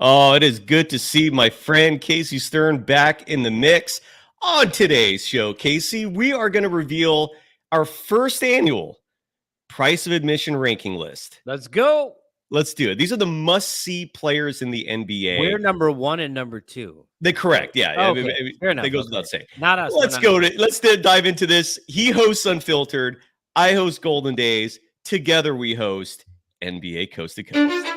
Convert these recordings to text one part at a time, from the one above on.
Oh, it is good to see my friend Casey Stern back in the mix. On today's show, Casey, we are going to reveal our first annual price of admission ranking list. Let's go. Let's do it. These are the must-see players in the NBA. We're number 1 and number 2. They're correct. Yeah. Okay. Fair enough. That goes without saying. Not us. Let's dive into this. He hosts Unfiltered. I host Golden Days. Together we host NBA Coast to Coast.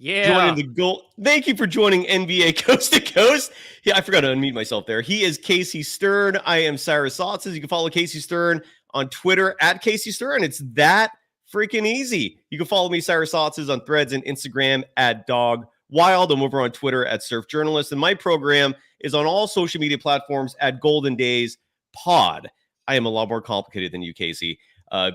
Yeah. Thank you for joining NBA Coast to Coast. Yeah, I forgot to unmute myself there. He is Casey Stern. I am Cyrus Saatsaz. You can follow Casey Stern on Twitter at Casey Stern. It's that freaking easy. You can follow me, Cyrus Saatsaz, on Threads and Instagram at Dog Wild. I'm over on Twitter at Surf Journalist. And my program is on all social media platforms at Golden Days Pod. I am a lot more complicated than you, Casey.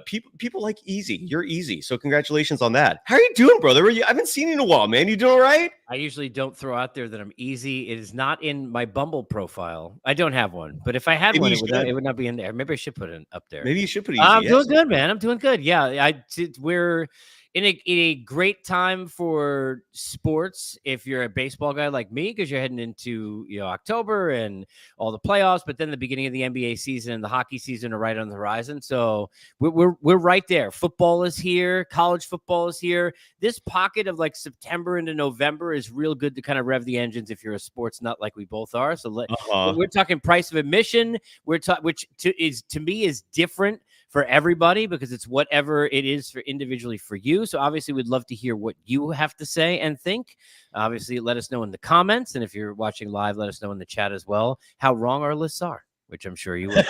People like easy. You're easy. So congratulations on that. How are you doing, brother? I haven't seen you in a while, man. You doing all right? I usually don't throw out there that I'm easy. It is not in my Bumble profile. I don't have one. But if I had one, it would not be in there. Maybe I should put it up there. Maybe you should put it easy. I'm doing good, man. I'm doing good. Yeah, we're in a great time for sports if you're a baseball guy like me, because you're heading into October and all the playoffs, but then the beginning of the NBA season and the hockey season are right on the horizon. So we're right there. Football is here. College football is here. This pocket of like September into November is real good to kind of rev the engines if you're a sports nut like we both are. So we're talking price of admission, which to me is different for everybody because it's whatever it is for individually for you. So obviously we'd love to hear what you have to say and think. Obviously, let us know in the comments. And if you're watching live, let us know in the chat as well how wrong our lists are, which I'm sure you will.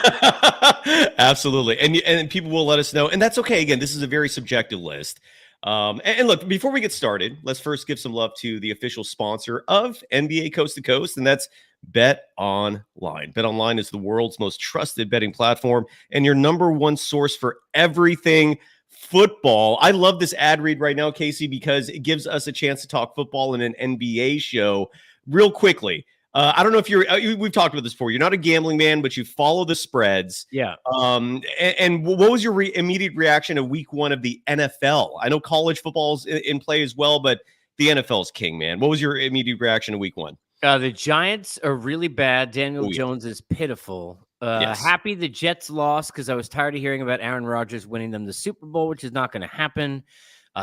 Absolutely. And people will let us know. And that's okay. Again, this is a very subjective list. And look, before we get started, let's first give some love to the official sponsor of NBA Coast to Coast, and that's Bet Online. Bet Online is the world's most trusted betting platform and your number one source for everything football. I love this ad read right now, Casey, because it gives us a chance to talk football in an NBA show real quickly. I don't know if we've talked about this before. You're not a gambling man, but you follow the spreads. Yeah. And what was your immediate reaction to week 1 of the NFL? I know college football's in play as well, but the NFL's king, man. What was your immediate reaction to week 1? The Giants are really bad. Daniel Jones is pitiful. Yes. Happy the Jets lost because I was tired of hearing about Aaron Rodgers winning them the Super Bowl, which is not going to happen.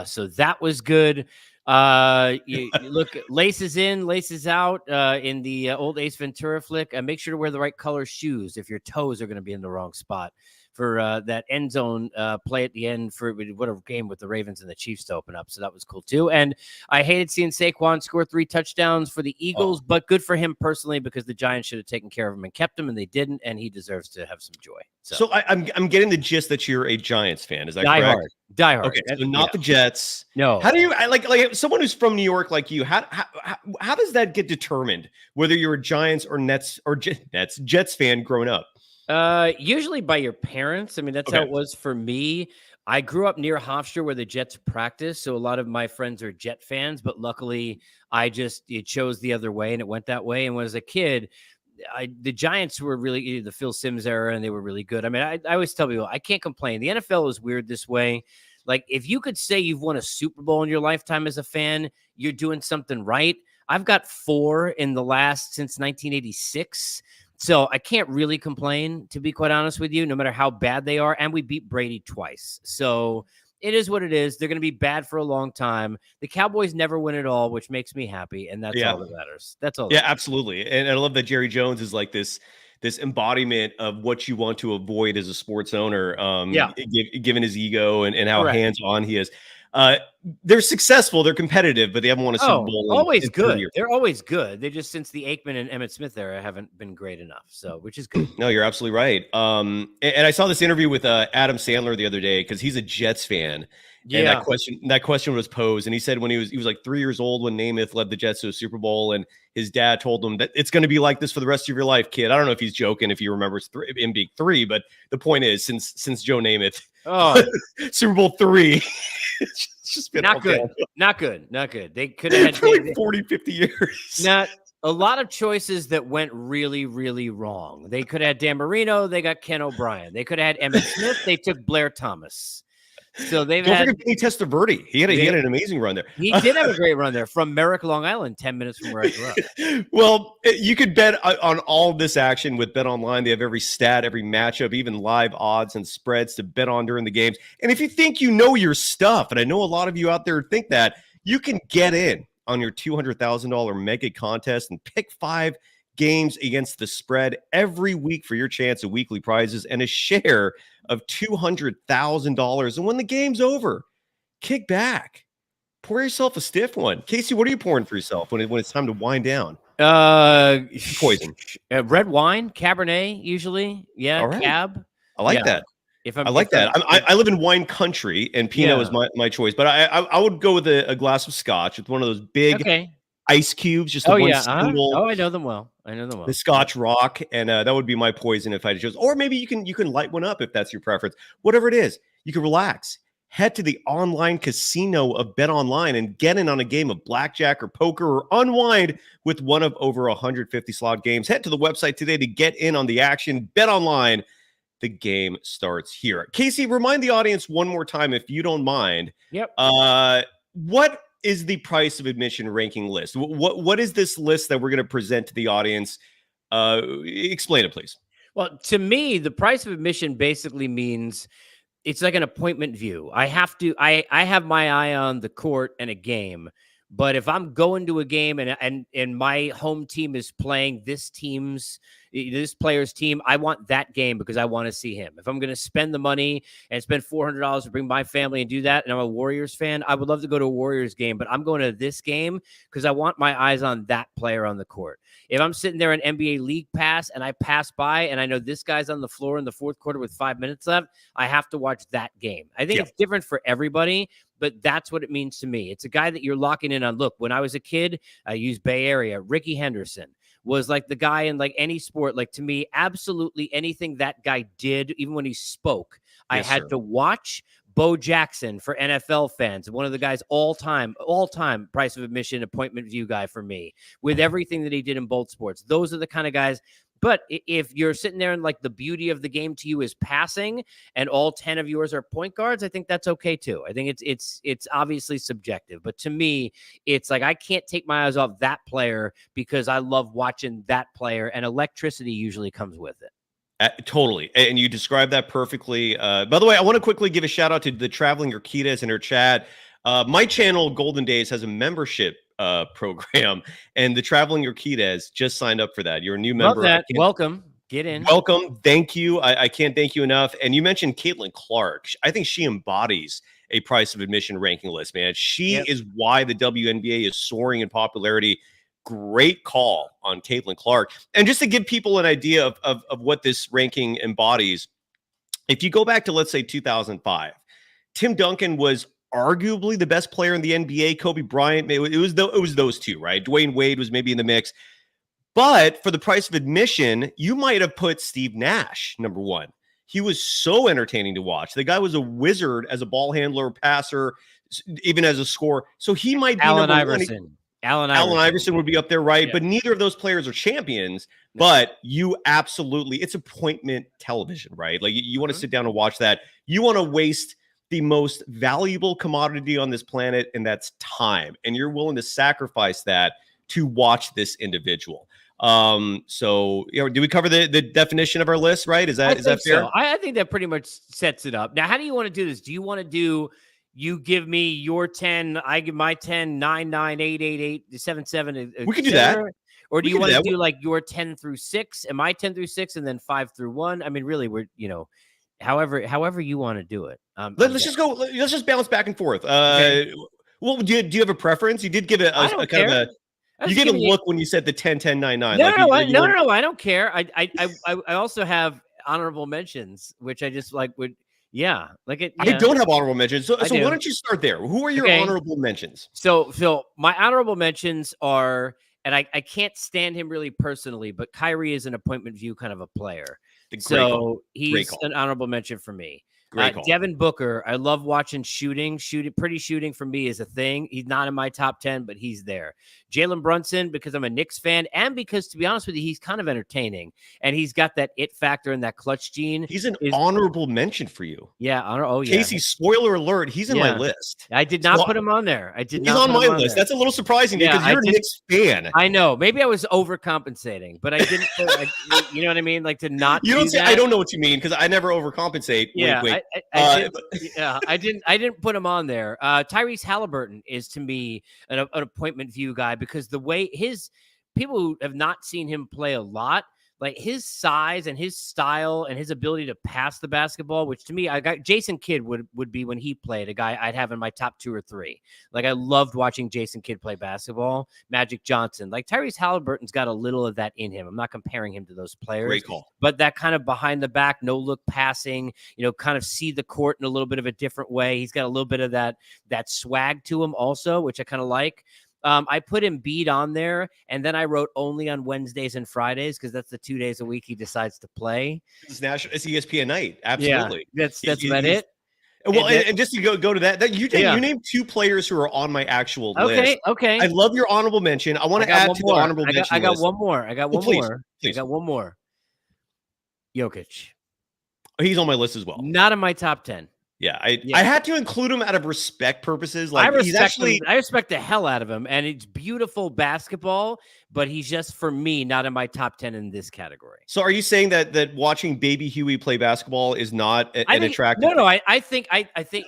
So that was good. You look, laces in, laces out in the old Ace Ventura flick. Make sure to wear the right color shoes if your toes are going to be in the wrong spot for that end zone play at the end for whatever game with the Ravens and the Chiefs to open up. So that was cool too. And I hated seeing Saquon score 3 touchdowns for the Eagles, but good for him personally because the Giants should have taken care of him and kept him, and they didn't, and he deserves to have some joy. So I'm getting the gist that you're a Giants fan. Is that correct? Die hard. Okay, so not the Jets. No. How do you like someone who's from New York like you? How does that get determined whether you're a Giants or Jets fan growing up? Usually by your parents. I mean, that's how it was for me. I grew up near Hofstra where the Jets practice, so a lot of my friends are Jet fans, but luckily it chose the other way and it went that way. And when I was a kid, the Giants were really the Phil Simms era, and they were really good. I mean, I always tell people I can't complain. The NFL is weird this way. Like, if you could say you've won a Super Bowl in your lifetime as a fan, you're doing something right. I've got 4 in the last since 1986. So I can't really complain, to be quite honest with you, no matter how bad they are. And we beat Brady twice. So it is what it is. They're going to be bad for a long time. The Cowboys never win it all, which makes me happy. And that's all that matters. That's all. Yeah, absolutely. And I love that Jerry Jones is like this embodiment of what you want to avoid as a sports owner. Given his ego and how hands-on he is. Uh, they're successful, they're competitive, but they haven't won a Super Oh, Bowl always in 30 good. years. They're always good. They just since the Aikman and Emmitt Smith era haven't been great enough. So, which is good. No, you're absolutely right. And I saw this interview with Adam Sandler the other day because he's a Jets fan, and Yeah. that question was posed, and he said when he was like 3 years old when Namath led the Jets to a Super Bowl, and his dad told him that it's going to be like this for the rest of your life, kid. I don't know if he's joking, if he remembers him being 3, but the point is, since Joe Namath, Super Bowl 3, it's just been not good. Not good. Not good. They could have had for like 40, 50 years. Not a lot of choices that went really, really wrong. They could have had Dan Marino. They got Ken O'Brien. They could have had Emmitt Smith. They took Blair Thomas. So they've Don't had forget Vinny Testaverde. He had an amazing run there. He did have a great run there from Merrick, Long Island, 10 minutes from where I grew up. Well, you could bet on all of this action with Bet Online. They have every stat, every matchup, even live odds and spreads to bet on during the games. And if you think you know your stuff, and I know a lot of you out there think that, you can get in on your $200,000 mega contest and pick 5 games against the spread every week for your chance of weekly prizes and a share of $200,000. And when the game's over, kick back, pour yourself a stiff one. Casey, what are you pouring for yourself when it's time to wind down? Poison. Red wine, Cabernet, usually. Yeah, all right. Cab. I like that. I like that. I live in wine country, and Pinot is my choice. But I would go with a glass of scotch with one of those big ice cubes, just the one single. Oh, I know them well. The Scotch Rock, and that would be my poison if I chose. Or maybe you can light one up if that's your preference. Whatever it is, you can relax. Head to the online casino of Bet Online and get in on a game of blackjack or poker, or unwind with one of over 150 slot games. Head to the website today to get in on the action. Bet Online. The game starts here. Casey, remind the audience one more time, if you don't mind. Yep. What is the price of admission ranking list? What is this list that we're going to present to the audience? Explain it, please. Well, to me, the price of admission basically means it's like an appointment view. I have my eye on the court and a game. But if I'm going to a game and my home team is playing this player's team, I want that game because I want to see him. If I'm going to spend the money and spend $400 to bring my family and do that, and I'm a Warriors fan, I would love to go to a Warriors game, but I'm going to this game because I want my eyes on that player on the court. If I'm sitting there in NBA League Pass and I pass by and I know this guy's on the floor in the fourth quarter with 5 minutes left, I have to watch that game. I think it's different for everybody, but that's what it means to me. It's a guy that you're locking in on. Look, when I was a kid, I used Bay Area. Ricky Henderson was like the guy in like any sport. Like to me, absolutely anything that guy did, even when he spoke, I had to watch. Bo Jackson for NFL fans, one of the guys all-time price of admission appointment view guy for me, with everything that he did in both sports. Those are the kind of guys. But if you're sitting there and like the beauty of the game to you is passing and all 10 of yours are point guards, I think that's okay too. I think it's obviously subjective, but to me, it's like I can't take my eyes off that player because I love watching that player, and electricity usually comes with it. Totally. And you described that perfectly. By the way, I want to quickly give a shout out to the Traveling Urquitas in her chat. My channel, Golden Days, has a membership program, and the Traveling Urquitas just signed up for that. You're a new member. Love that. Welcome. Get in. Welcome. Thank you. I can't thank you enough. And you mentioned Caitlin Clark. I think she embodies a price of admission ranking list, man. She is why the WNBA is soaring in popularity. Great call on Caitlin Clark. And just to give people an idea of what this ranking embodies, if you go back to, let's say, 2005, Tim Duncan was arguably the best player in the NBA. Kobe Bryant, it was those two, right? Dwayne Wade was maybe in the mix. But for the price of admission, you might have put Steve Nash number one. He was so entertaining to watch. The guy was a wizard as a ball handler, passer, even as a scorer. So he might be Allen number Iverson. one. Allen Iverson would be up there, right? Yeah. But neither of those players are champions. But you absolutely, it's appointment television, right? Like you want to sit down and watch that. You want to waste the most valuable commodity on this planet, and that's time. And you're willing to sacrifice that to watch this individual. So, do we cover the definition of our list, right? Is that fair? So. I think that pretty much sets it up. Now, how do you want to do this? Do you want to do, you give me your 10, I give my 10, 9, 9, 8, 8, 8, 7, 7. We can do that. Or do you want to do like your 10 through 6 and my 10 through 6 and then 5 through 1? I mean, really, we're, however you want to do it. I'm Let's down. just go. Let's just bounce back and forth. Okay. Well, do you have a preference? You did give I a don't kind of care. a I you was gave a giving you. look when you said the 10-10-9-9. No, Like no, no, you no, were. no, no. I don't care. I also have honorable mentions, which I just like would. Yeah, like it. I Yeah, don't have honorable mentions. So I so why do. don't you start there? Who are your Okay. honorable mentions? So my honorable mentions are, and I can't stand him really personally, but Kyrie is an appointment view kind of a player. The great call. So Great he's call. an honorable mention for me. Great call. Devin Booker, I love watching pretty shooting for me is a thing. He's not in my top 10, but he's there. Jalen Brunson, because I'm a Knicks fan, and because, to be honest with you, he's kind of entertaining, and he's got that it factor and that clutch gene. He's an honorable mention for you. Yeah, oh yeah. Casey, spoiler alert, he's in my Yeah. list. I did So not put him on there. I did he's not on put my him on list. there. That's a little surprising to you Yeah, because you're a Knicks fan. I know. Maybe I was overcompensating, but I didn't. You know what I mean? Like to not. You don't do say. that. I don't know what you mean because I never overcompensate. Yeah, Wink, wink. I did. Yeah, I didn't. I didn't put him on there. Tyrese Halliburton is to me an appointment view guy because the way his people who have not seen him play a lot, like his size and his style and his ability to pass the basketball, which to me, I got Jason Kidd would be when he played a guy I'd have in my top 2 or 3. Like I loved watching Jason Kidd play basketball. Magic Johnson, like Tyrese Halliburton's got a little of that in him. I'm not comparing him to those players. Great call. But that kind of behind the back, no look passing, kind of see the court in a little bit of a different way. He's got a little bit of that swag to him also, which I kind of like. I put Embiid on there, and then I wrote only on Wednesdays and Fridays because that's the 2 days a week he decides to play. It's ESPN night. Absolutely. Yeah, that's about it. Well, and just to go to that you named 2 players who are on my actual list. Okay. I love your honorable mention. I want to add to the honorable mention. I got one more. Please. I got one more. Jokic. He's on my list as well. Not in my top 10. Yeah, I had to include him out of respect purposes. Like I respect the hell out of him, and it's beautiful basketball, but he's just for me not in my top 10 in this category. So, are you saying that watching Baby Huey play basketball is not an attractive? No. I think.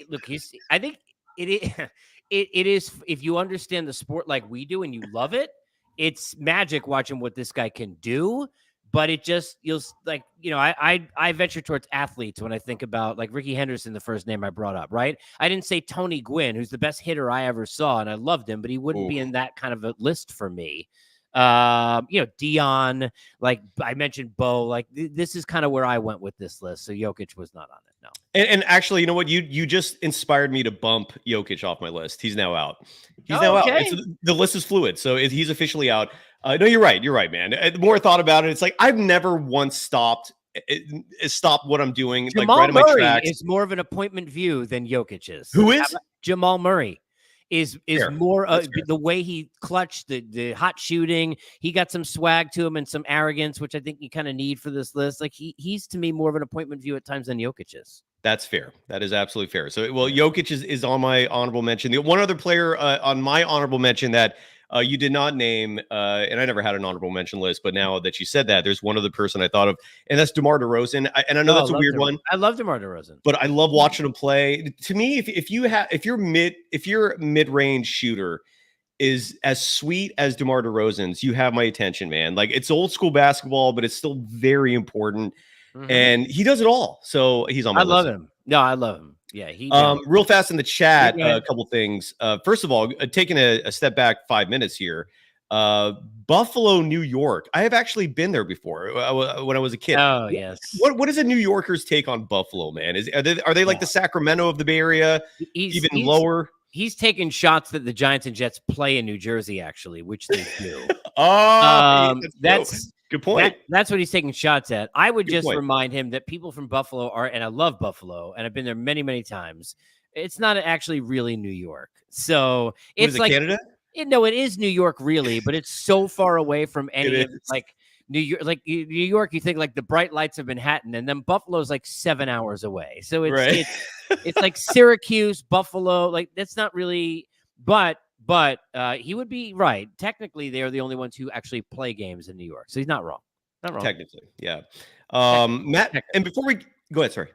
Look, I think it is. If you understand the sport like we do and you love it, it's magic watching what this guy can do. But it just I venture towards athletes when I think about like Ricky Henderson, the first name I brought up, right? I didn't say Tony Gwynn, who's the best hitter I ever saw, and I loved him, but he wouldn't be in that kind of a list for me. Dion, like I mentioned, Bo, like this is kind of where I went with this list. So Jokic was not on it. No. And actually, you know what? You just inspired me to bump Jokic off my list. He's now out. He's now out. The list is fluid, so he's officially out. No, you're right. You're right, man. The more I thought about it, it's like I've never once stopped what I'm doing. Jamal like right Murray in my tracks. Is more of an appointment view than Jokic is. Who is? Jamal Murray is fair. More the way he clutched the hot shooting. He got some swag to him and some arrogance, which I think you kind of need for this list. Like he's to me more of an appointment view at times than Jokic is. That's fair. That is absolutely fair. So, well, Jokic is on my honorable mention. The one other player on my honorable mention that you did not name, and I never had an honorable mention list, but now that you said that, there's one other person I thought of, and that's DeMar DeRozan. And I know that's a weird one. I love DeMar DeRozan, but I love watching him play. To me, if your mid-range shooter is as sweet as DeMar DeRozan's, you have my attention, man. Like it's old school basketball, but it's still very important. Mm-hmm. And he does it all. So he's on my list. I love him. No, I love him. Yeah. Real fast in the chat, a couple things. First of all, taking a step back 5 minutes here. Buffalo, New York. I have actually been there before when I was a kid. Oh, yes. What is a New Yorker's take on Buffalo, man? Are they like the Sacramento of the Bay Area? Even lower? He's taking shots that the Giants and Jets play in New Jersey, actually, which they do. That's good point. That's what he's taking shots at. I would just remind him that people from Buffalo and I love Buffalo, and I've been there many, many times. It's not actually really New York. So it's like Canada? No, it is New York, really, but it's so far away from any of like New York. Like New York, you think like the bright lights of Manhattan, and then Buffalo's like 7 hours away. So it's like Syracuse, Buffalo. Like that's not really, but he would be right. Technically, they are the only ones who actually play games in New York. So he's not wrong. Not wrong. Technically, yeah. Matt, and before we go ahead, sorry.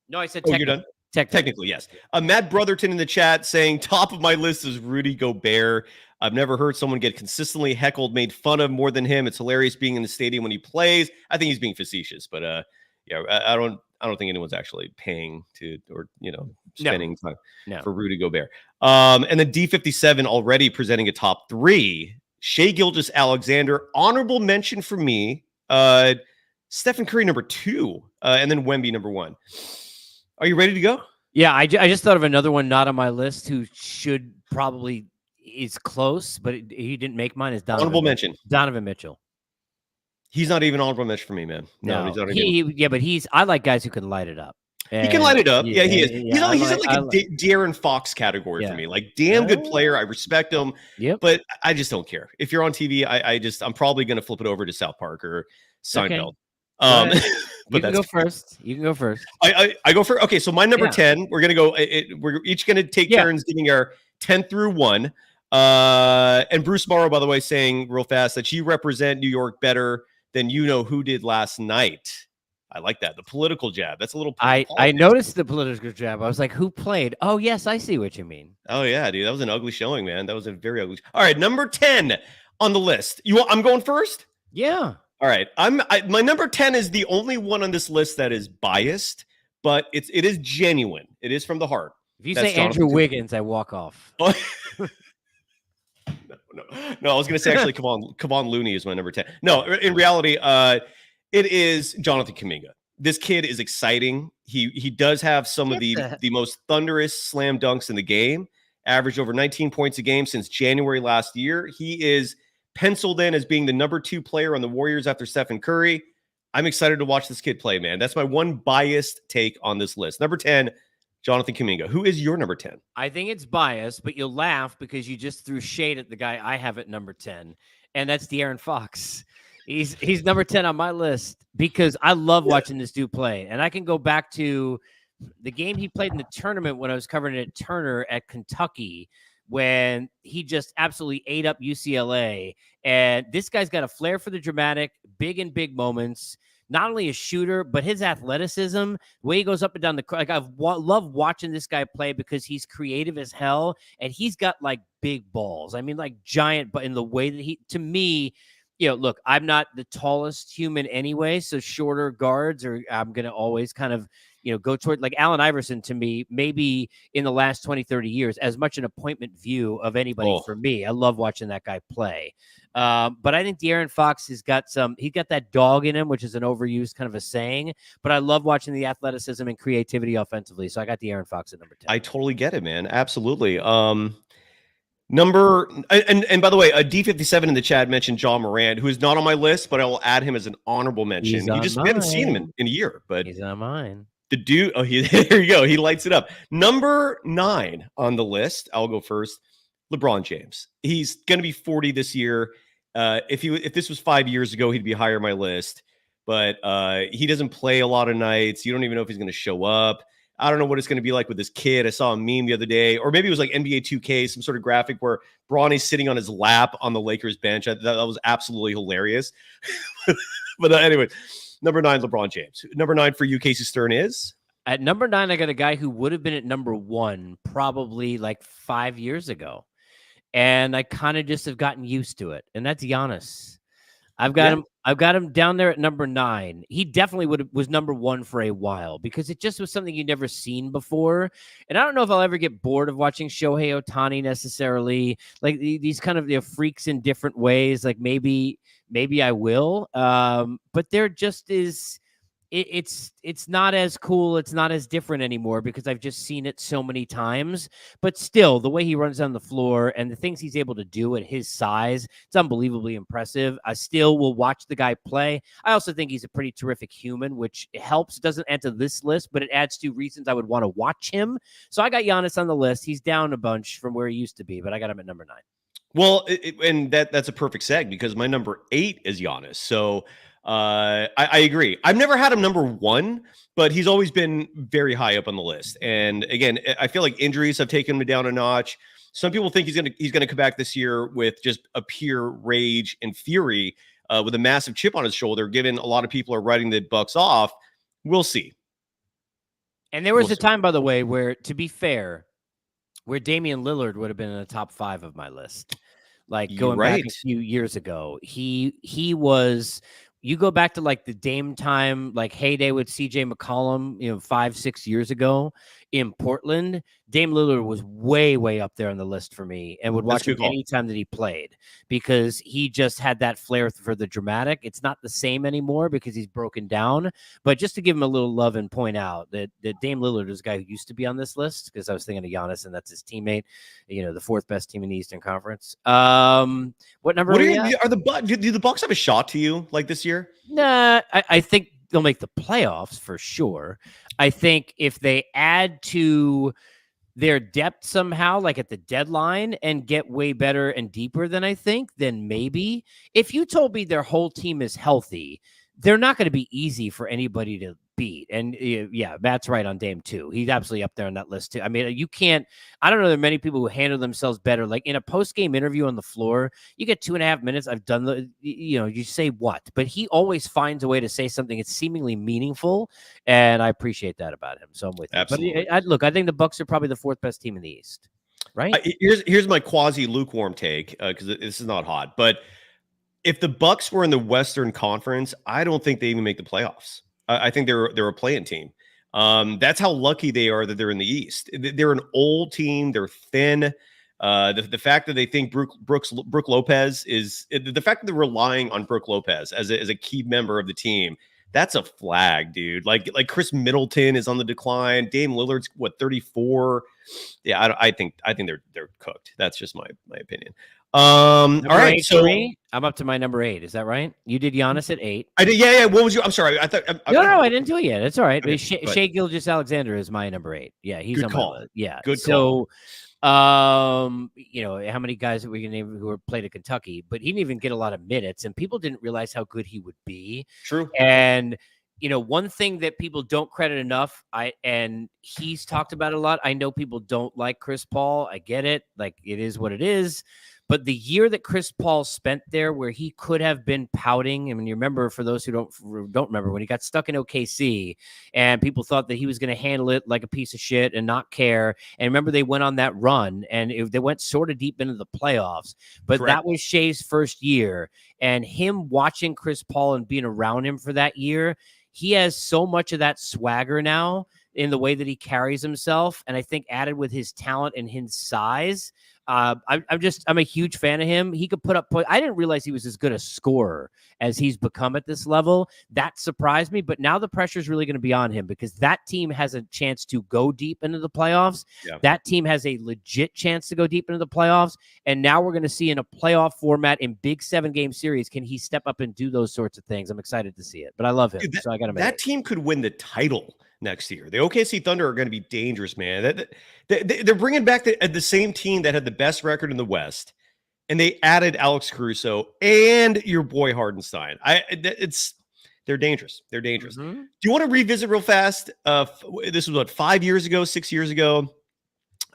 No, I said you're done. Technically, yes. Matt Brotherton in the chat saying top of my list is Rudy Gobert. I've never heard someone get consistently heckled, made fun of more than him. It's hilarious being in the stadium when he plays. I think he's being facetious, but Yeah, I don't think anyone's actually paying to or spending time No. for Rudy Gobert. And then D57 already presenting a top three. Shea Gilgeous Alexander, honorable mention for me. Stephen Curry number two, and then Wemby number one. Are you ready to go? Yeah, I just thought of another one not on my list who should probably is close, but he didn't make mine. Is Honorable mention. Donovan Mitchell. He's not even honorable mention for me, man. No, he's No, not even. yeah, but I like guys who can light it up. He can And light it up. Yeah, he is. yeah, He's in like a De'Aaron Fox category for yeah. me. Like damn good player. I respect him. Yep. But I just don't care. If you're on TV, I'm probably gonna flip it over to South Park or Seinfeld. Okay. But You can go first. You can go first. I go for okay. So my number Yeah. 10. We're gonna go. We're each gonna take Yeah. turns giving our 10 through 1. And Bruce Morrow, by the way, saying real fast that you represent New York better than you know who did last night. I like that. The political jab. That's a little. I noticed the political jab. I was like, who played? Oh, yes, I see what you mean. Oh yeah, dude. That was an ugly showing, man. That was a very ugly. All right, number 10 on the list. I'm going first? Yeah. All right. My number 10 is the only one on this list that is biased, but it is genuine. It is from the heart. If you say Andrew Wiggins, I walk off. Oh. No, I was going to say actually, Kevon Looney is my number 10. No, in reality, it is Jonathan Kuminga. This kid is exciting. He does have some of the most thunderous slam dunks in the game. Averaged over 19 points a game since January last year. He is penciled in as being the number 2 player on the Warriors after Stephen Curry. I'm excited to watch this kid play, man. That's my one biased take on this list. Number 10, Jonathan Kuminga. Who is your number 10? I think it's biased, but you'll laugh because you just threw shade at the guy I have at number 10, and that's De'Aaron Fox. He's number 10 on my list because I love watching this dude play. And I can go back to the game he played in the tournament when I was covering it at Turner at Kentucky, when he just absolutely ate up UCLA. And this guy's got a flair for the dramatic, big in big moments. Not only a shooter, but his athleticism, the way he goes up and down the court. Like love watching this guy play because he's creative as hell, and he's got like big balls. I mean, like giant, but in the way that to me, look, I'm not the tallest human anyway, so shorter guards I'm going to always kind of, go toward like Allen Iverson to me, maybe in the last 20, 30 years, as much an appointment view of anybody for me. I love watching that guy play. But I think De'Aaron Fox he's got that dog in him, which is an overused kind of a saying, but I love watching the athleticism and creativity offensively. So I got De'Aaron Fox at number 10. I totally get it, man. Absolutely. Number and by the way, a D57 in the chat mentioned John Morant, who is not on my list, but I will add him as an honorable mention. We haven't seen him in a year, but he's on mine. The dude, there you go. He lights it up. Number 9 on the list. I'll go first. LeBron James. He's going to be 40 this year. If this was 5 years ago, he'd be higher on my list. But he doesn't play a lot of nights. You don't even know if he's going to show up. I don't know what it's going to be like with this kid. I saw a meme the other day, or maybe it was like NBA 2K, some sort of graphic where Bronny's sitting on his lap on the Lakers bench. That was absolutely hilarious. But anyway, number 9, LeBron James. Number 9 for you, Casey Stern, is? At number 9, I got a guy who would have been at number 1 probably like 5 years ago. And I kind of just have gotten used to it. And that's Giannis. I've got him down there at number 9. He definitely was number 1 for a while because it just was something you'd never seen before. And I don't know if I'll ever get bored of watching Shohei Ohtani necessarily. Like these kind of freaks in different ways. Like maybe I will. But there just is. It's not as cool. It's not as different anymore because I've just seen it so many times. But still, the way he runs down the floor and the things he's able to do at his size, it's unbelievably impressive. I still will watch the guy play. I also think he's a pretty terrific human, which helps. Doesn't enter this list, but it adds to reasons I would want to watch him. So I got Giannis on the list. He's down a bunch from where he used to be, but I got him at number 9. Well, and that's a perfect seg because my number 8 is Giannis. So I agree. I've never had him number 1, but he's always been very high up on the list. And again, I feel like injuries have taken him down a notch. Some people think he's gonna come back this year with just a pure rage and fury, with a massive chip on his shoulder. Given a lot of people are writing the Bucks off, we'll see. And there was a time, by the way, where, to be fair, where Damian Lillard would have been in the top 5 of my list. Like going back a few years ago, he was You go back to like the Dame time, like heyday with CJ McCollum, 5-6 years ago in Portland. Dame Lillard was way, way up there on the list for me, and would That's a watch him good call. anytime that he played because he just had that flair for the dramatic. It's not the same anymore because he's broken down. But just to give him a little love and point out that Dame Lillard is a guy who used to be on this list, because I was thinking of Giannis and that's his teammate, the fourth best team in the Eastern Conference. What number Are do the Bucks have a shot to you like this year? Nah, I think they'll make the playoffs for sure. I think if they add to their depth somehow, like at the deadline, and get way better and deeper than I think, then maybe. If you told me their whole team is healthy, they're not going to be easy for anybody to beat. And yeah, Matt's right on Dame too. He's absolutely up there on that list too. I mean, you can't, I don't know there are many people who handle themselves better. Like in a post-game interview on the floor, you get 2.5 minutes. I've done you say what, but he always finds a way to say something that's seemingly meaningful. And I appreciate that about him. So I'm with you. Absolutely. But I think the Bucks are probably the fourth best team in the East. Right. Here's my quasi lukewarm take, because this is not hot, but if the Bucks were in the Western Conference, I don't think they even make the playoffs. I think they're a play-in team. That's how lucky they are that they're in the East. They're an old team. They're thin. The fact that they think Brook Lopez is the fact that they're relying on Brook Lopez as a key member of the team. That's a flag, dude. Like Chris Middleton is on the decline. Dame Lillard's 34. Yeah, I think they're cooked. That's just my opinion. All right, so I'm up to my number 8. Is that right? You did Giannis at 8. I did. Yeah. What was your? I'm sorry. I thought. No, I didn't do it yet. That's all right. Okay, Shai Gilgeous-Alexander is my number 8. Yeah, he's good on call. my list. Yeah, good call. So, how many guys that we can name who played at Kentucky? But he didn't even get a lot of minutes, and people didn't realize how good he would be. True. And one thing that people don't credit enough, and he's talked about a lot. I know people don't like Chris Paul. I get it. Like, it is what it is. But the year that Chris Paul spent there, where he could have been pouting, I mean, you remember, for those who don't remember, when he got stuck in OKC and people thought that he was going to handle it like a piece of shit and not care. And remember, they went on that run and they went sort of deep into the playoffs. But Correct. That was Shai's first year, and him watching Chris Paul and being around him for that year, he has so much of that swagger now in the way that he carries himself. And I think added with his talent and his size, I'm a huge fan of him. He could put up points. I didn't realize he was as good a scorer as he's become at this level. That surprised me, but now the pressure is really going to be on him because that team has a chance to go deep into the playoffs. Yeah. That team has a legit chance to go deep into the playoffs. And now we're going to see in a playoff format in big 7-game series, can he step up and do those sorts of things? I'm excited to see it, but I love him. Dude, so I got him. That team could win the title next year. The OKC Thunder are going to be dangerous, man. They're bringing back the same team that had the best record in the West, and they added Alex Caruso and your boy Hardenstein. They're dangerous. They're dangerous. Mm-hmm. Do you want to revisit real fast? This was 5 years ago, 6 years ago.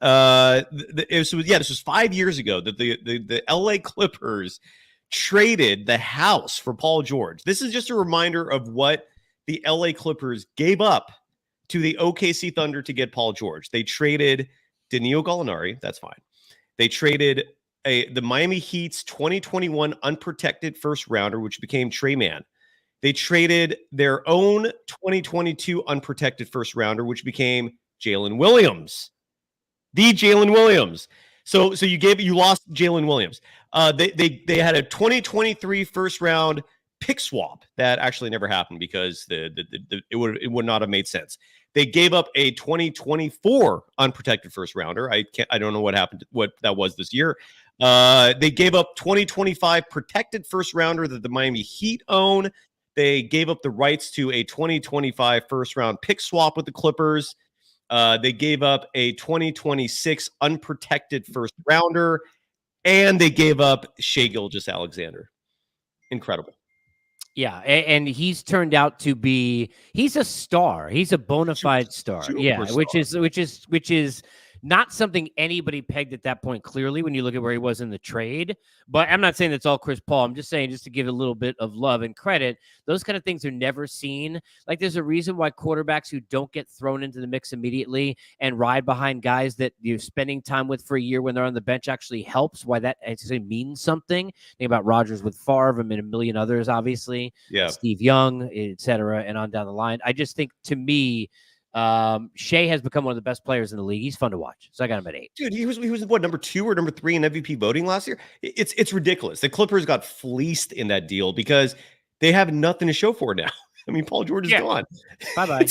This was 5 years ago that the LA Clippers traded the house for Paul George. This is just a reminder of what the LA Clippers gave up to the OKC Thunder to get Paul George. They traded Danilo Gallinari. That's fine. They traded the Miami Heat's 2021 unprotected first rounder, which became Trey Mann. They traded their own 2022 unprotected first rounder, which became Jalen Williams. The Jalen Williams. So you lost Jalen Williams. They had a 2023 first round pick swap that actually never happened because it would not have made sense. They gave up a 2024 unprotected first rounder. I don't know what happened, what that was this year. They gave up 2025 protected first rounder that the Miami Heat own. They gave up the rights to a 2025 first round pick swap with the Clippers. They gave up a 2026 unprotected first rounder, and they gave up Shai Gilgeous-Alexander. Incredible. Yeah, and he's turned out to be, he's a star. He's a bona fide star. Super yeah, star. which is not something anybody pegged at that point clearly when you look at where he was in the trade. But I'm not saying that's all Chris Paul. I'm just saying, just to give a little bit of love and credit, those kind of things are never seen. Like, there's a reason why quarterbacks who don't get thrown into the mix immediately and ride behind guys that you're spending time with for a year when they're on the bench actually helps, why that actually means something. Think about Rodgers with Favre and a million others, obviously. Yeah. Steve Young, et cetera, and on down the line. I just think, to me, Shea has become one of the best players in the league. He's fun to watch. So I got him at 8. Dude, he was what, number 2 or number 3 in MVP voting last year? It's ridiculous. The Clippers got fleeced in that deal because they have nothing to show for it now. I mean, Paul George is gone. Bye-bye.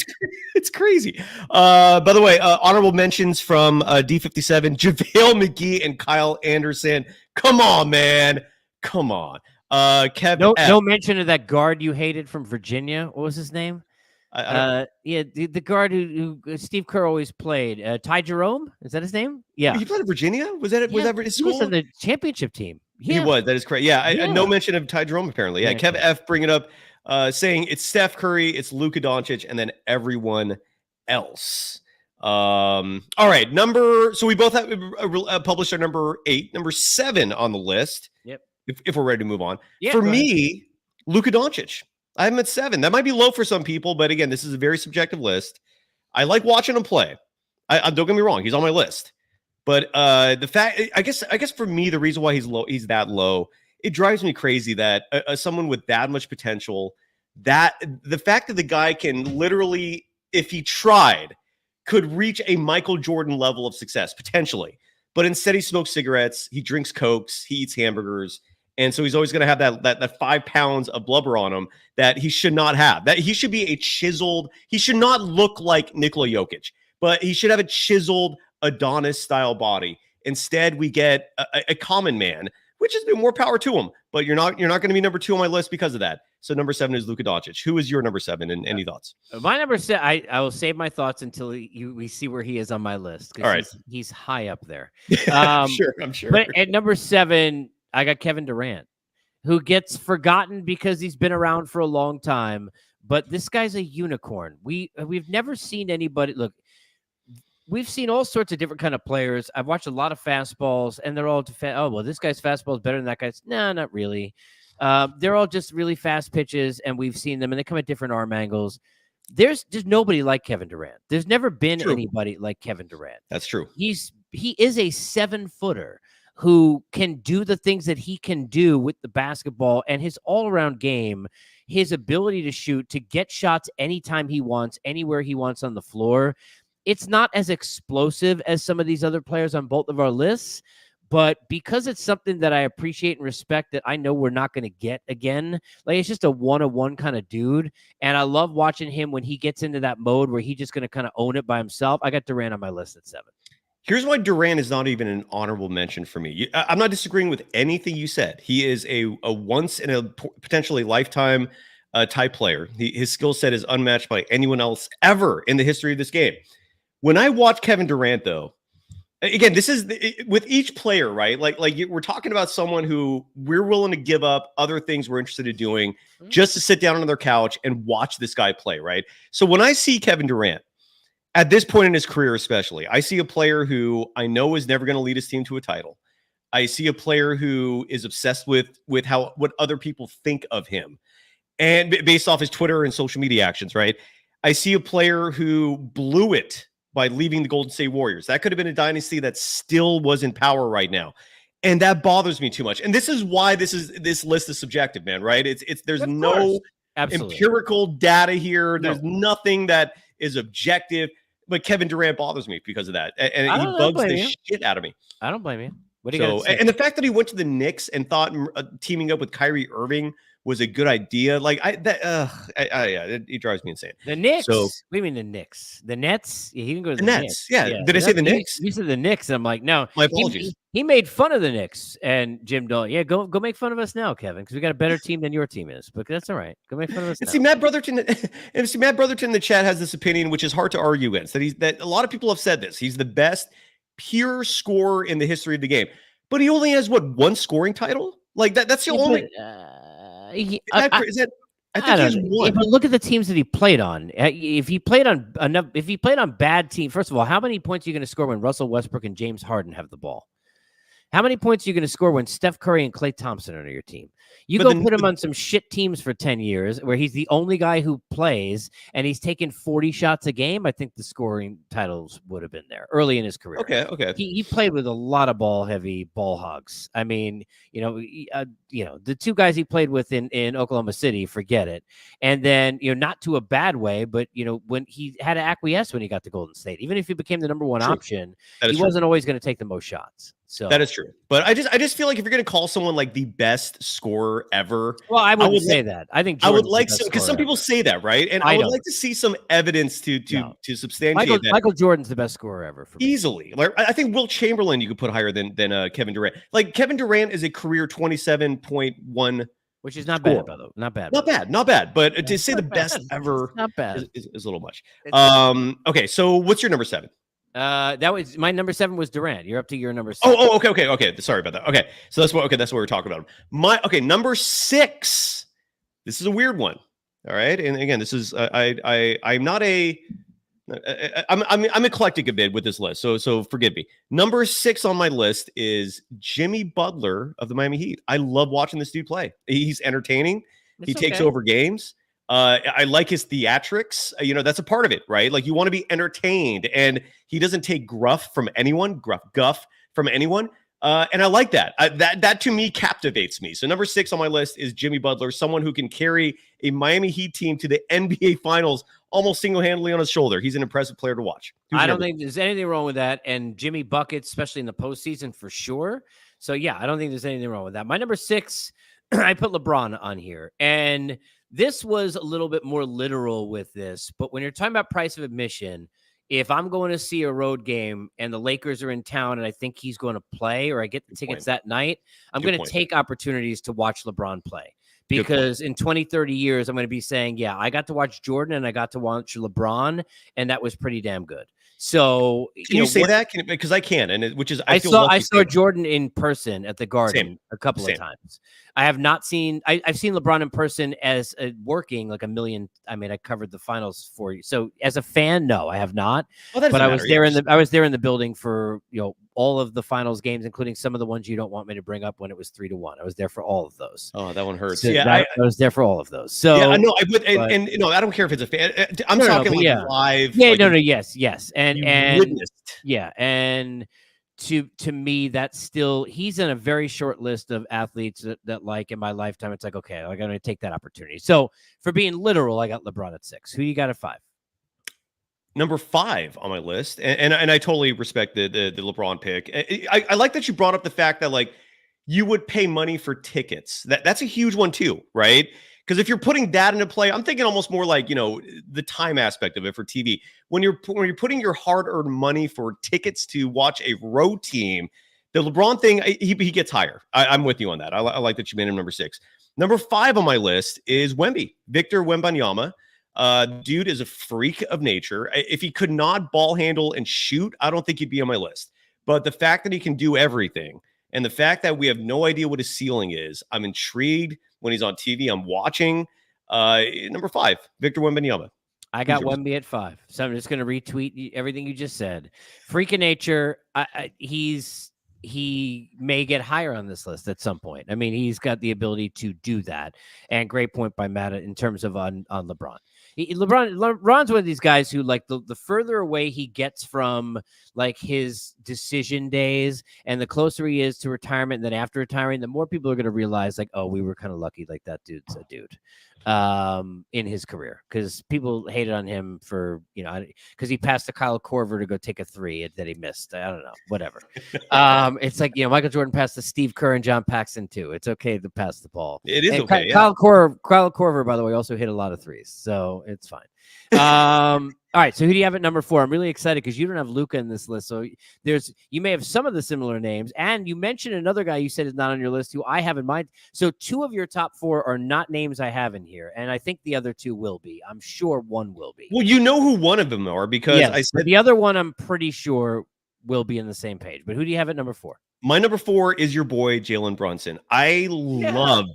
It's crazy. By the way, honorable mentions from D57, JaVale McGee and Kyle Anderson. Come on, man. Come on. Kevin no mention of that guard you hated from Virginia. What was his name? The guard who Steve Kerr always played. Ty Jerome? Is that his name? Yeah. He played at Virginia? Was that his school? He was on the championship team. Yeah. He was. That is correct. Yeah. No mention of Ty Jerome, apparently. Yeah. Kev F bringing up, saying it's Steph Curry, it's Luka Doncic, and then everyone else. All right. So we both have published our number 8, number 7 on the list. Yep. If we're ready to move on. Yeah, for me, Luka Doncic. I'm at 7. That might be low for some people, but again, this is a very subjective list. I like watching him play. I don't get me wrong, he's on my list. But the fact, I guess for me, the reason why he's that low, it drives me crazy that someone with that much potential, that the fact that the guy can literally, if he tried, could reach a Michael Jordan level of success potentially, but instead he smokes cigarettes, he drinks Cokes, he eats hamburgers. And so he's always going to have that 5 pounds of blubber on him that he should not have. That he should be a chiseled. He should not look like Nikola Jokic, but he should have a chiseled Adonis-style body. Instead, we get a common man, which is more power to him. But you're not going to be number 2 on my list because of that. So number 7 is Luka Doncic. Who is your number 7? And any thoughts? My number 7. I will save my thoughts until we see where he is on my list. All right, he's high up there. I'm sure. But at number 7. I got Kevin Durant, who gets forgotten because he's been around for a long time. But this guy's a unicorn. We've never seen anybody. Look, we've seen all sorts of different kind of players. I've watched a lot of fastballs, and they're all this guy's fastball is better than that guy's. No, not really. They're all just really fast pitches, and we've seen them, and they come at different arm angles. There's nobody like Kevin Durant. There's never been anybody like Kevin Durant. That's true. He is a 7-footer. Who can do the things that he can do with the basketball, and his all-around game, his ability to shoot, to get shots anytime he wants, anywhere he wants on the floor. It's not as explosive as some of these other players on both of our lists, but because it's something that I appreciate and respect that I know we're not going to get again, like it's just a one-on-one kind of dude, and I love watching him when he gets into that mode where he's just going to kind of own it by himself. I got Durant on my list at 7. Here's why Durant is not even an honorable mention for me. I'm not disagreeing with anything you said. He is a once in a potentially lifetime type player. His skill set is unmatched by anyone else ever in the history of this game. When I watch Kevin Durant, though, again, this is with each player, right? Like we're talking about someone who we're willing to give up other things we're interested in doing just to sit down on their couch and watch this guy play, right? So when I see Kevin Durant, at this point in his career, especially, I see a player who I know is never going to lead his team to a title. I see a player who is obsessed with what other people think of him, and based off his Twitter and social media actions, right? I see a player who blew it by leaving the Golden State Warriors. That could have been a dynasty that still was in power right now, and that bothers me too much. And this is why this list is subjective, man. Right? There's no empirical data here. There's nothing that is objective. But Kevin Durant bothers me because of that, and he bugs the shit out of me. I don't blame you. What do you got to say? And the fact that he went to the Knicks and thought teaming up with Kyrie Irving was a good idea, it drives me insane. The Knicks? So, what do you mean the Knicks? The Nets? Yeah, he can go to the Nets. Yeah. Did I say the Knicks? You said the Knicks. And I'm like, no. My apologies. He made fun of the Knicks and Jim Dolan. Yeah, go make fun of us now, Kevin, because we got a better team than your team is. But that's all right. Go make fun of us now. See, Matt Brotherton in the chat has this opinion, which is hard to argue against. That a lot of people have said this. He's the best pure scorer in the history of the game. But he only has one scoring title? Like that's the only. I think he's don't know. one. But look at the teams that he played on. If he played on enough, if he played on bad teams, first of all, how many points are you going to score when Russell Westbrook and James Harden have the ball? How many points are you going to score when Steph Curry and Klay Thompson are on your team? You go put him on some shit teams for 10 years where he's the only guy who plays and he's taking 40 shots a game. I think the scoring titles would have been there early in his career. Okay. He played with a lot of ball-heavy ball hogs. I mean, the two guys he played with in Oklahoma City, forget it. And then, not to a bad way, but, when he had to acquiesce when he got to Golden State, even if he became the number one option, he wasn't always going to take the most shots. So that is true. But I just feel like if you're going to call someone like the best scorer ever, well, I wouldn't say that. I think Jordan's I would like some, because some people say that, right? And I would like to see some evidence to substantiate that. Michael Jordan's the best scorer ever for me. Easily. Like, I think Wilt Chamberlain you could put higher than Kevin Durant. Like Kevin Durant is a career 27.1, which is not bad, by the way. Not bad. But to say the best ever, not bad, is a little much. Okay. So what's your number 7? That was my number 7 was Durant. You're up to your number 6. Okay. Sorry about that. Okay, so that's what we're talking about. Number 6. This is a weird one. All right, and again, this is I'm not a I'm eclectic a bit with this list, so forgive me. Number 6 on my list is Jimmy Butler of the Miami Heat. I love watching this dude play. He's entertaining. He takes over games. I like his theatrics. That's a part of it, right? Like you want to be entertained, and he doesn't take guff from anyone. And I like that. That to me captivates me. So number 6 on my list is Jimmy Butler, someone who can carry a Miami Heat team to the NBA Finals almost single-handedly on his shoulder. He's an impressive player to watch. I don't think there's anything wrong with that. And Jimmy buckets, especially in the postseason, for sure. So yeah, I don't think there's anything wrong with that. My number 6, I put LeBron on here, and this was a little bit more literal with this, but when you're talking about price of admission, if I'm going to see a road game and the Lakers are in town and I think he's going to play or I get the tickets that night, I'm going to take opportunities to watch LeBron play. Because in 20, 30 years, I'm going to be saying, yeah, I got to watch Jordan and I got to watch LeBron, and that was pretty damn good. So can you say that? Because I can, and I saw Jordan in person at the Garden a couple of times. I have not seen. I've seen LeBron in person as working like a million. I mean, I covered the finals for you. So as a fan, no, I have not. But I was there I was there in the building for all of the finals games, including some of the ones you don't want me to bring up when it was 3-1. I was there for all of those. Oh, that one hurts. So I was there for all of those. So yeah, I know. I don't care if it's a fan. I'm talking live. Yeah, yes, and witnessed. Yeah, and to me, that's still he's in a very short list of athletes that like in my lifetime. It's like okay, I'm going to take that opportunity. So for being literal, I got LeBron at 6. Who you got at 5? Number 5 on my list, and I totally respect the LeBron pick. I like that you brought up the fact that like you would pay money for tickets. That's a huge one too, right? Because if you're putting that into play, I'm thinking almost more like the time aspect of it for TV. When you're putting your hard-earned money for tickets to watch a road team, the LeBron thing he gets higher. I'm with you on that. I like that you made him number 6. Number 5 on my list is Victor Wembanyama. Dude is a freak of nature. If he could not ball handle and shoot, I don't think he'd be on my list. But the fact that he can do everything, and the fact that we have no idea what his ceiling is, I'm intrigued. When he's on TV, I'm watching. Number 5, Victor Wembanyama. I got Wemby at 5, so I'm just going to retweet everything you just said. Freak of nature. He may get higher on this list at some point. I mean, he's got the ability to do that. And great point by Matt in terms of on LeBron. LeBron's one of these guys who, like, the further away he gets from like his decision days and the closer he is to retirement, and then after retiring, the more people are going to realize, like, oh, we were kind of lucky. Like, that dude's a dude in his career, because people hated on him for, because he passed to Kyle Korver to go take a 3 that he missed. I don't know, whatever. It's like, Michael Jordan passed to Steve Kerr and John Paxson too. It's okay to pass the ball. It is okay. Kyle Korver, by the way, also hit a lot of 3s, so it's fine. All right, so who do you have at number 4? I'm really excited because you don't have Luka in this list, so you may have some of the similar names, and you mentioned another guy you said is not on your list who I have in mind. So 2 of your top 4 are not names I have in here, and I think the other 2 will be. I'm sure one will be. Well, you know who one of them are, because I said the other one I'm pretty sure will be in the same page. But who do you have at number 4? My number 4 is your boy Jalen Brunson. I love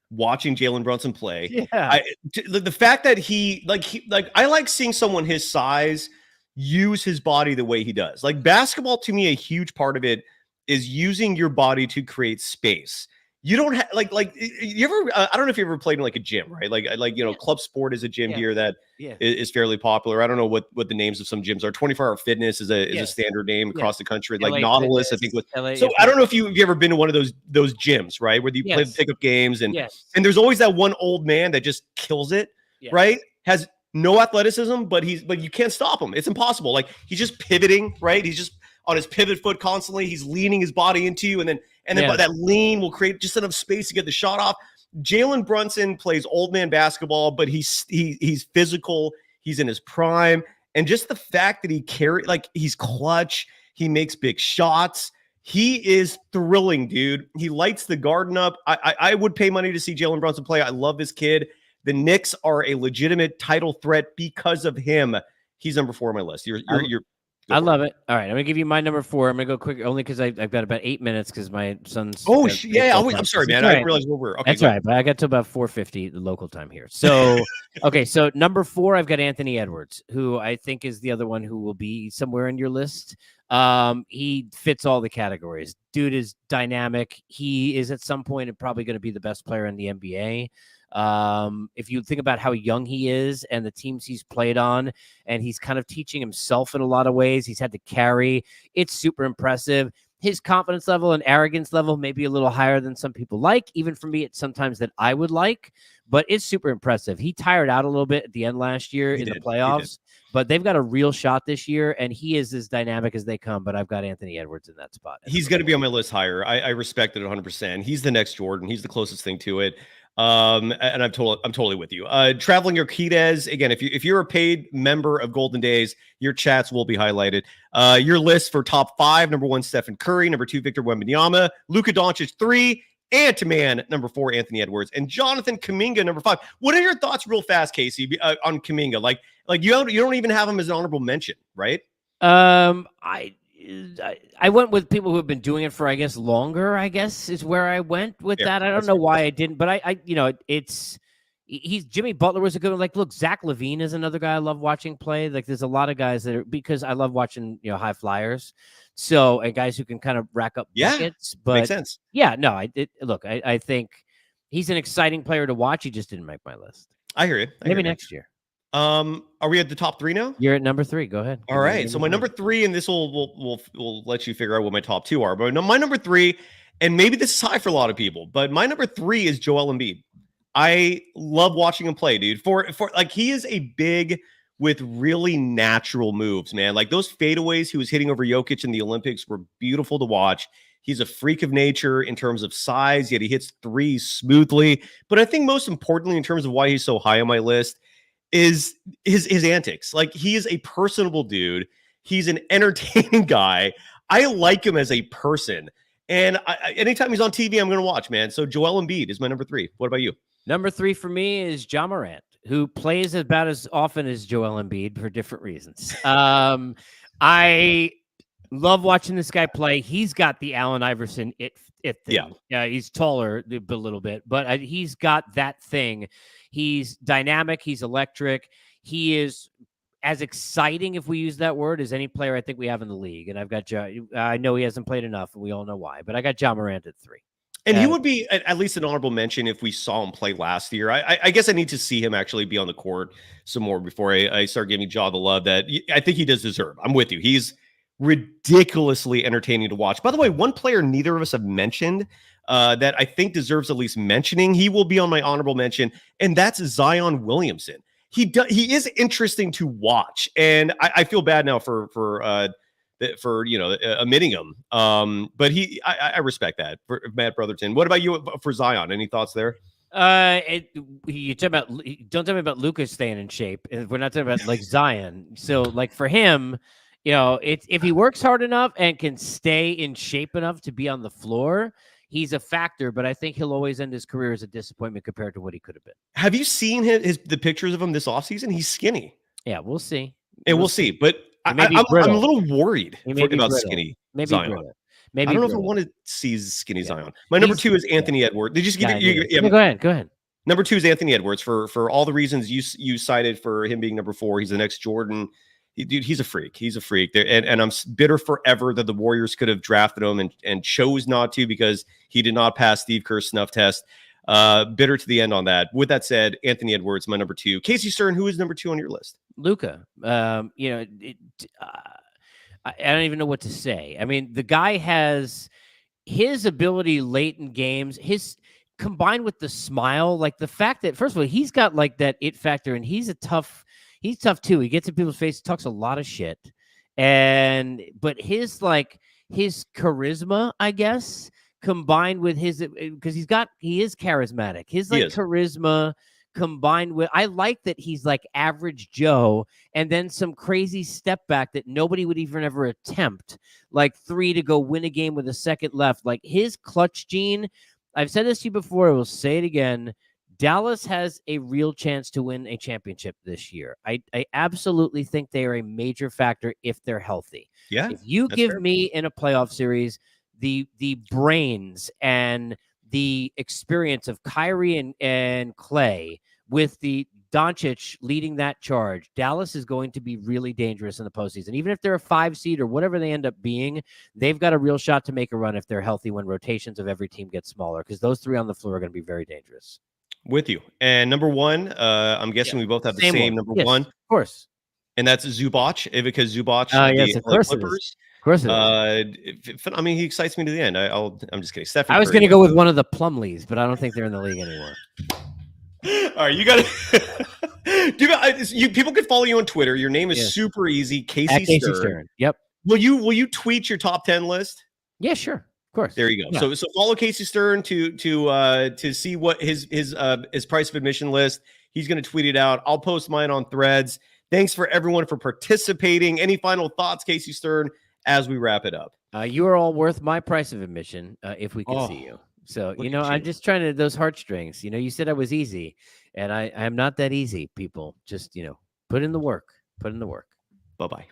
watching Jalen Brunson play. Yeah. The fact that I like seeing someone his size use his body the way he does. Like basketball, to me, a huge part of it is using your body to create space. You don't have you ever I don't know if you ever played in like a gym, right? Club Sport is a gym here that is fairly popular. I don't know what the names of some gyms are. 24-hour Fitness is a standard name across the country. Like LA Nautilus, Fitness, I think. LA, So I don't know if you've ever been to one of those gyms, right? Where you play the pickup games and there's always that one old man that just kills it, right? Has no athleticism, but you can't stop him. It's impossible. Like he's just pivoting, right? He's just on his pivot foot constantly. He's leaning his body into you, and then that lean will create just enough space to get the shot off. Jalen Brunson plays old man basketball, but he's physical. He's in his prime, and just the fact that he's clutch. He makes big shots. He is thrilling, dude. He lights the garden up. I would pay money to see Jalen Brunson play. I love this kid. The Knicks are a legitimate title threat because of him. He's number 4 on my list. I love it. All right, I'm gonna give you my number 4. I'm gonna go quick only because I've got about 8 minutes because my son's. Oh yeah, I'm sorry, man. I didn't realize we were. Okay, that's right, but I got to about 4:50 the local time here. So okay, so number 4, I've got Anthony Edwards, who I think is the other one who will be somewhere in your list. He fits all the categories. Dude is dynamic. He is at some point probably going to be the best player in the NBA. If you think about how young he is and the teams he's played on, and he's kind of teaching himself in a lot of ways, he's had to carry. It's super impressive. His confidence level and arrogance level may be a little higher than some people like, even for me, it's sometimes that I would like, but it's super impressive. He tired out a little bit at the end last year in the playoffs, but they've got a real shot this year, and he is as dynamic as they come, but I've got Anthony Edwards in that spot. He's going to be on my list higher. I respect it 100%. He's the next Jordan. He's the closest thing to it. And I'm totally with you. Traveling Urquidez, again, if you're a paid member of Golden Days, your chats will be highlighted. Your list for top 5: number 1, Stephen Curry; number 2, Victor Wembanyama; Luka Doncic 3; Ant-Man number 4, Anthony Edwards; and Jonathan Kuminga number 5. What are your thoughts, real fast, Casey, on Kuminga? Like you don't even have him as an honorable mention, right? I went with people who have been doing it for, I guess, longer, I guess, is where I went with that. I don't know why I didn't, but he's Jimmy Butler was a good one. Like, look, Zach LaVine is another guy I love watching play. Like, there's a lot of guys that are, because I love watching, high flyers. So, and guys who can kind of rack up buckets. But makes sense. Yeah, no, I think he's an exciting player to watch. He just didn't make my list. I hear you. Maybe next year. Are we at the top 3 now? You're at number 3. Go ahead. All right. So my number 3, and this will let you figure out what my top 2 are. But my number 3, and maybe this is high for a lot of people, but my number 3 is Joel Embiid. I love watching him play, dude. For like, he is a big with really natural moves, man. Like those fadeaways he was hitting over Jokic in the Olympics were beautiful to watch. He's a freak of nature in terms of size, yet he hits threes smoothly. But I think most importantly, in terms of why he's so high on my list, is his antics. Like, he is a personable dude. He's an entertaining guy. I like him as a person. And anytime he's on TV, I'm going to watch, man. So Joel Embiid is my number 3. What about you? Number 3 for me is Ja Morant, who plays about as often as Joel Embiid for different reasons. I love watching this guy play. He's got the Allen Iverson it thing. Yeah, he's taller a little bit, but he's got that thing. He's dynamic. He's electric. He is as exciting, if we use that word, as any player I think we have in the league. And I've got I know he hasn't played enough, and we all know why. But I got Ja Morant at 3. And he would be at least an honorable mention if we saw him play last year. I guess I need to see him actually be on the court some more before I start giving Ja the love that I think he does deserve. I'm with you. He's ridiculously entertaining to watch. By the way, one player neither of us have mentioned that I think deserves at least mentioning. He will be on my honorable mention, and that's Zion Williamson. He is interesting to watch, and I feel bad now for omitting him. But I respect that for Matt Brotherton. What about you for Zion? Any thoughts there? You talk about, don't tell me about Luka staying in shape. We're not talking about like Zion. So like for him, if he works hard enough and can stay in shape enough to be on the floor, he's a factor, but I think he'll always end his career as a disappointment compared to what he could have been. Have you seen the pictures of him this offseason? He's skinny. Yeah, we'll see. And we'll see. But I'm a little worried about skinny Zion. Maybe I don't know if I grow up. want to see Skinny Yeah. Zion. My number He's 2 is Anthony Edwards. Did you just give yeah, it? yeah. Yeah, Yeah, go ahead. Go ahead. number 2 is Anthony Edwards for all the reasons you cited for him being number 4. He's the next Jordan. Dude, he's a freak. He's a freak. And I'm bitter forever that the Warriors could have drafted him and chose not to because he did not pass Steve Kerr's snuff test. Bitter to the end on that. With that said, Anthony Edwards, my number 2. Casey Stern, who is number 2 on your list? Luka. You know, I don't even know what to say. I mean, the guy has his ability late in games, his combined with the smile, like the fact that first of all, he's got like that it factor, and he's tough too. He gets in people's face, talks a lot of shit. But his charisma, I guess, combined with his because he is charismatic. His charisma combined with I like that he's like average Joe and then some crazy step back that nobody would even ever attempt, like 3 to go win a game with a second left. Like his clutch gene, I've said this to you before, I will say it again. Dallas has a real chance to win a championship this year. I absolutely think they are a major factor if they're healthy. Yeah. If you give me in a playoff series the brains and the experience of Kyrie and Clay with the Doncic leading that charge, Dallas is going to be really dangerous in the postseason. Even if they're a 5 seed or whatever they end up being, they've got a real shot to make a run if they're healthy when rotations of every team get smaller, because those 3 on the floor are going to be very dangerous. With you. And number 1, I'm guessing we both have the same number 1. Of course. And that's Zubac, because Zubac, yes, of course Clippers. Of course it is. I mean, he excites me to the end. I'm just kidding. Stephen I was Curry. going to go with one of the Plumlees, but I don't think they're in the league anymore. All right, you got to. People can follow you on Twitter. Your name is super easy, Casey Stern. Yep. Will you tweet your top 10 list? Yeah, sure. Of course. There you go. Yeah. So follow Casey Stern to see what his price of admission list. He's going to tweet it out. I'll post mine on Threads. Thanks for everyone for participating. Any final thoughts, Casey Stern, as we wrap it up? You are all worth my price of admission if we could see you. So, I'm just trying to those heartstrings. You said I was easy, and I am not that easy, people. Just, put in the work. Put in the work. Bye-bye.